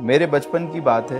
میرے بچپن کی بات ہے،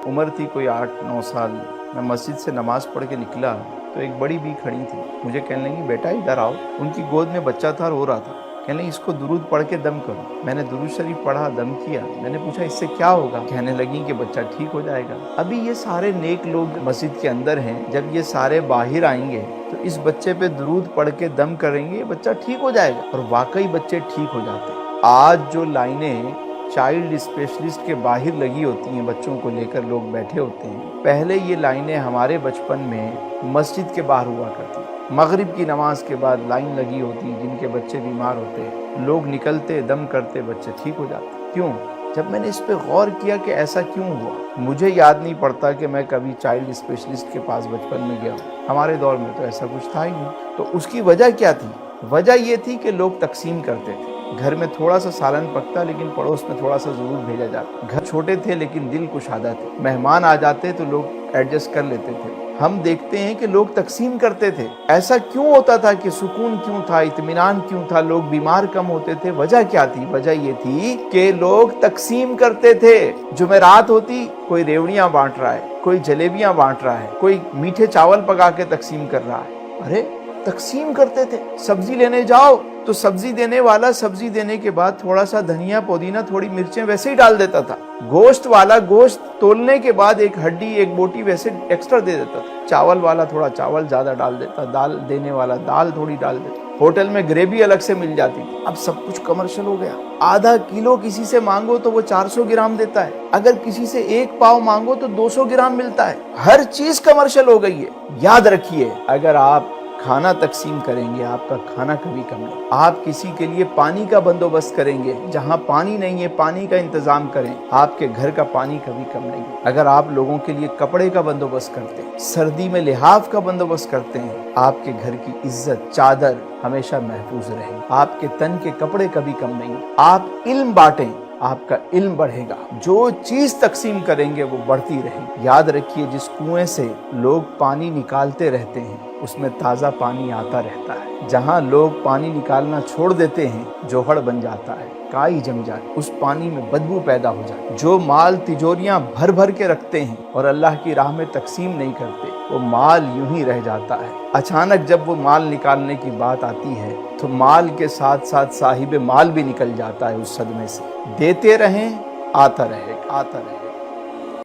عمر تھی کوئی 8-9 سال. میں مسجد سے نماز پڑھ کے نکلا تو ایک بڑی بھی کھڑی تھی. مجھے کہنے لگی بیٹا ادھر آؤ. ان کی گود میں بچہ تھا، رو رہا تھا. کہنے لگی اس کو درود پڑھ کے دم کرو. میں نے درود شریف پڑھا، دم کیا. میں نے پوچھا اس سے کیا ہوگا؟ کہنے لگی کہ بچہ ٹھیک ہو جائے گا. ابھی یہ سارے نیک لوگ مسجد کے اندر ہیں، جب یہ سارے باہر آئیں گے تو اس بچے پہ درود پڑھ کے دم کریں گے، بچہ ٹھیک ہو جائے گا. اور واقعی بچے ٹھیک ہو جاتے ہیں. آج جو لائنیں چائلڈ اسپیشلسٹ کے باہر لگی ہوتی ہیں، بچوں کو لے کر لوگ بیٹھے ہوتے ہیں، پہلے یہ لائنیں ہمارے بچپن میں مسجد کے باہر ہوا کرتی. مغرب کی نماز کے بعد لائن لگی ہوتی، جن کے بچے بیمار ہوتے لوگ نکلتے، دم کرتے، بچے ٹھیک ہو جاتے. کیوں؟ جب میں نے اس پہ غور کیا کہ ایسا کیوں ہوا، مجھے یاد نہیں پڑتا کہ میں کبھی چائلڈ اسپیشلسٹ کے پاس بچپن میں گیا ہوں. ہمارے دور میں تو ایسا کچھ تھا ہی نہیں. تو اس کی وجہ کیا تھی؟ وجہ یہ تھی کہ لوگ تقسیم کرتے تھے. گھر میں تھوڑا سا سالن پکتا لیکن پڑوس میں تھوڑا سا ضرور بھیجا جاتا. گھر چھوٹے تھے لیکن دل کشادہ تھے. مہمان آ جاتے تو لوگ ایڈجسٹ کر لیتے تھے. ہم دیکھتے ہیں کہ لوگ تقسیم کرتے تھے. ایسا کیوں ہوتا تھا کہ سکون کیوں تھا، اطمینان کیوں تھا، لوگ بیمار کم ہوتے تھے؟ وجہ کیا تھی؟ وجہ یہ تھی کہ لوگ تقسیم کرتے تھے. جمعرات ہوتی، کوئی ریوڑیاں بانٹ رہا ہے، کوئی جلیبیاں بانٹ رہا ہے، کوئی میٹھے چاول پکا کے تقسیم کر رہا ہے. ارے تقسیم کرتے تھے. سبزی لینے جاؤ تو سبزی دینے والا سبزی دینے کے بعد تھوڑا سا دھنیا، پودینہ، تھوڑی مرچیں ویسے ہی ڈال دیتا تھا. گوشت والا گوشت تولنے کے بعد ایک ہڈی، ایک بوٹی ویسے ایکسٹرا دے دیتا تھا. چاول والا تھوڑا چاول زیادہ ڈال دیتا، دال دینے والا دال تھوڑی ڈال دیتا. ہوٹل میں گریوی الگ سے مل جاتی تھی. اب سب کچھ کمرشل ہو گیا. آدھا کلو کسی سے مانگو تو وہ 400 گرام دیتا ہے. اگر کسی سے 1 پاؤ مانگو تو 200 گرام ملتا ہے. ہر چیز کمرشل ہو گئی ہے. یاد رکھیے، اگر آپ کھانا تقسیم کریں گے، آپ کا کھانا کبھی کم نہیں. آپ کسی کے لیے پانی کا بندوبست کریں گے، جہاں پانی نہیں ہے پانی کا انتظام کریں، آپ کے گھر کا پانی کبھی کم نہیں. اگر آپ لوگوں کے لیے کپڑے کا بندوبست کرتے ہیں، سردی میں لحاف کا بندوبست کرتے ہیں، آپ کے گھر کی عزت، چادر ہمیشہ محفوظ رہے. آپ کے تن کے کپڑے کبھی کم نہیں. آپ علم بانٹیں، آپ کا علم بڑھے گا. جو چیز تقسیم کریں گے وہ بڑھتی رہے گی. یاد رکھیے، جس کنویں سے لوگ پانی نکالتے رہتے ہیں اس میں تازہ پانی آتا رہتا ہے. جہاں لوگ پانی نکالنا چھوڑ دیتے ہیں، جوہڑ بن جاتا ہے، کائی جم جاتی، اس پانی میں بدبو پیدا ہو جاتی. جو مال تجوریاں بھر بھر کے رکھتے ہیں اور اللہ کی راہ میں تقسیم نہیں کرتے، وہ مال یوں ہی رہ جاتا ہے. اچانک جب وہ مال نکالنے کی بات آتی ہے تو مال کے ساتھ ساتھ صاحب مال بھی نکل جاتا ہے اس صدمے سے. دیتے رہیں، آتا رہے گا، آتا رہے گا.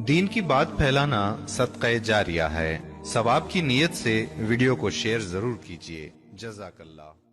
دین کی بات پھیلانا صدقہ جاریہ ہے. ثواب کی نیت سے ویڈیو کو شیئر ضرور کیجیے. جزاک اللہ.